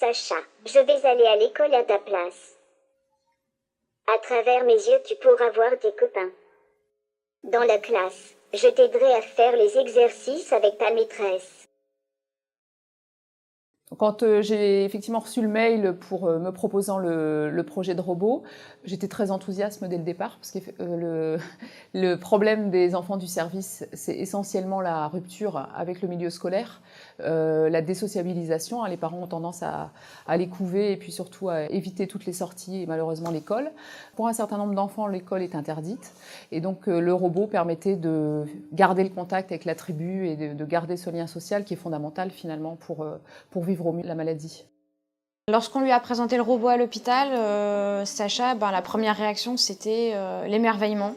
Sacha, je vais aller à l'école à ta place. À travers mes yeux, tu pourras voir tes copains. Dans la classe, je t'aiderai à faire les exercices avec ta maîtresse. Quand j'ai effectivement reçu le mail pour me proposant le projet de robot, j'étais très enthousiaste dès le départ, parce que le problème des enfants du service, c'est essentiellement la rupture avec le milieu scolaire, la désociabilisation. Les parents ont tendance à les couver et puis surtout à éviter toutes les sorties et malheureusement l'école. Pour un certain nombre d'enfants, l'école est interdite et donc le robot permettait de garder le contact avec la tribu et de garder ce lien social qui est fondamental finalement pour vivre au mieux la maladie. Lorsqu'on lui a présenté le robot à l'hôpital, Sacha, la première réaction c'était l'émerveillement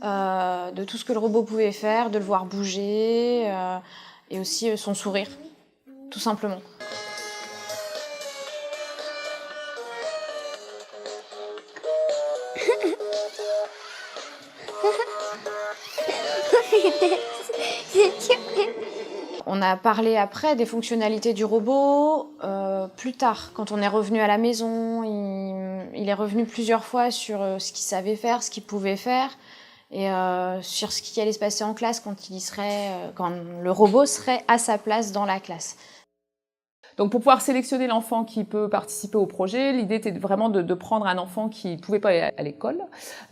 de tout ce que le robot pouvait faire, de le voir bouger et aussi son sourire, tout simplement. On a parlé après des fonctionnalités du robot, plus tard, quand on est revenu à la maison, il est revenu plusieurs fois sur ce qu'il savait faire, ce qu'il pouvait faire, et sur ce qui allait se passer en classe quand le robot serait à sa place dans la classe. Donc pour pouvoir sélectionner l'enfant qui peut participer au projet, l'idée était vraiment de prendre un enfant qui ne pouvait pas aller à l'école.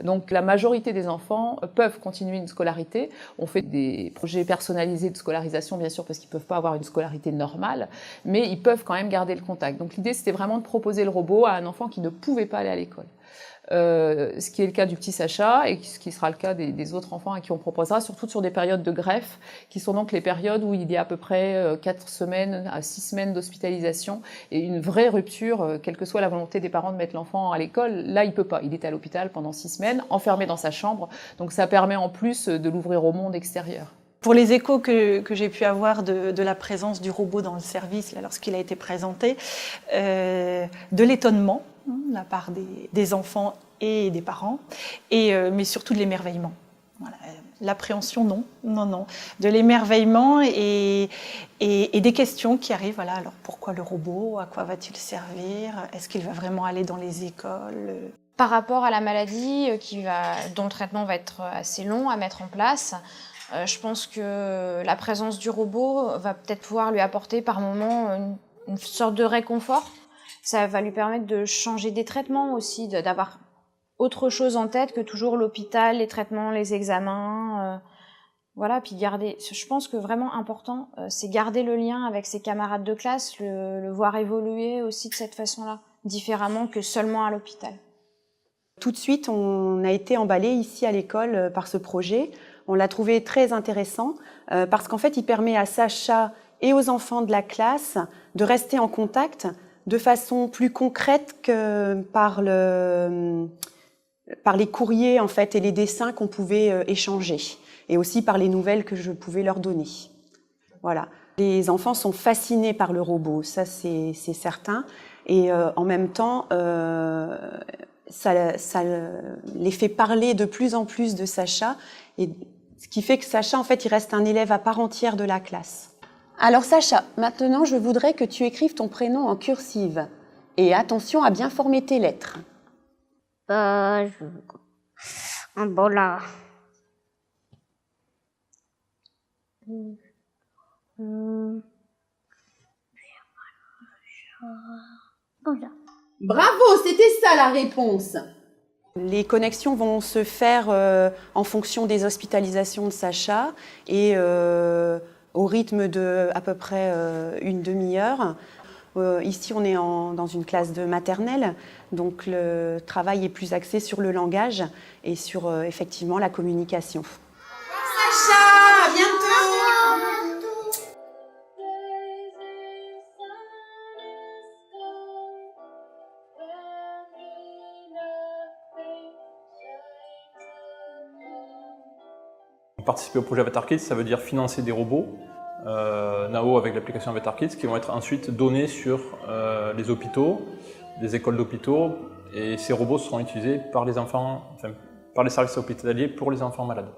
Donc la majorité des enfants peuvent continuer une scolarité. On fait des projets personnalisés de scolarisation bien sûr parce qu'ils ne peuvent pas avoir une scolarité normale, mais ils peuvent quand même garder le contact. Donc l'idée c'était vraiment de proposer le robot à un enfant qui ne pouvait pas aller à l'école. Ce qui est le cas du petit Sacha et ce qui sera le cas des autres enfants à qui on proposera, surtout sur des périodes de greffe, qui sont donc les périodes où il y a à peu près 4 semaines à 6 semaines d'hospitalisation et une vraie rupture, quelle que soit la volonté des parents de mettre l'enfant à l'école. Là, il peut pas. Il est à l'hôpital pendant 6 semaines, enfermé dans sa chambre, donc ça permet en plus de l'ouvrir au monde extérieur. Pour les échos que j'ai pu avoir de la présence du robot dans le service lorsqu'il a été présenté, de l'étonnement de la part des enfants et des parents, mais surtout de l'émerveillement. Voilà. L'appréhension, non. De l'émerveillement et des questions qui arrivent. Voilà, alors pourquoi le robot? À quoi va-t-il servir? Est-ce qu'il va vraiment aller dans les écoles? Par rapport à la maladie dont le traitement va être assez long à mettre en place, je pense que la présence du robot va peut-être pouvoir lui apporter par moments une sorte de réconfort. Ça va lui permettre de changer des traitements aussi, d'avoir autre chose en tête que toujours l'hôpital, les traitements, les examens. Voilà, puis je pense que vraiment important, c'est garder le lien avec ses camarades de classe, le voir évoluer aussi de cette façon-là, différemment que seulement à l'hôpital. Tout de suite, on a été emballé ici à l'école par ce projet. On l'a trouvé très intéressant parce qu'en fait, il permet à Sacha et aux enfants de la classe de rester en contact de façon plus concrète que par les courriers en fait, et les dessins qu'on pouvait échanger, et aussi par les nouvelles que je pouvais leur donner. Voilà. Les enfants sont fascinés par le robot, ça c'est certain, et en même temps, ça les fait parler de plus en plus de Sacha, et ce qui fait que Sacha, en fait, il reste un élève à part entière de la classe. Alors Sacha, maintenant je voudrais que tu écrives ton prénom en cursive. Et attention à bien former tes lettres. Bon là. Bravo, c'était ça la réponse. Les connexions vont se faire en fonction des hospitalisations de Sacha et au rythme de à peu près une demi-heure. Ici, on est dans une classe de maternelle, donc le travail est plus axé sur le langage et sur effectivement la communication. Sacha, à bientôt. Participer au projet Avatar Kids, ça veut dire financer des robots, Nao avec l'application Avatar Kids, qui vont être ensuite donnés sur les hôpitaux, des écoles d'hôpitaux, et ces robots seront utilisés par les enfants, par les services hospitaliers pour les enfants malades.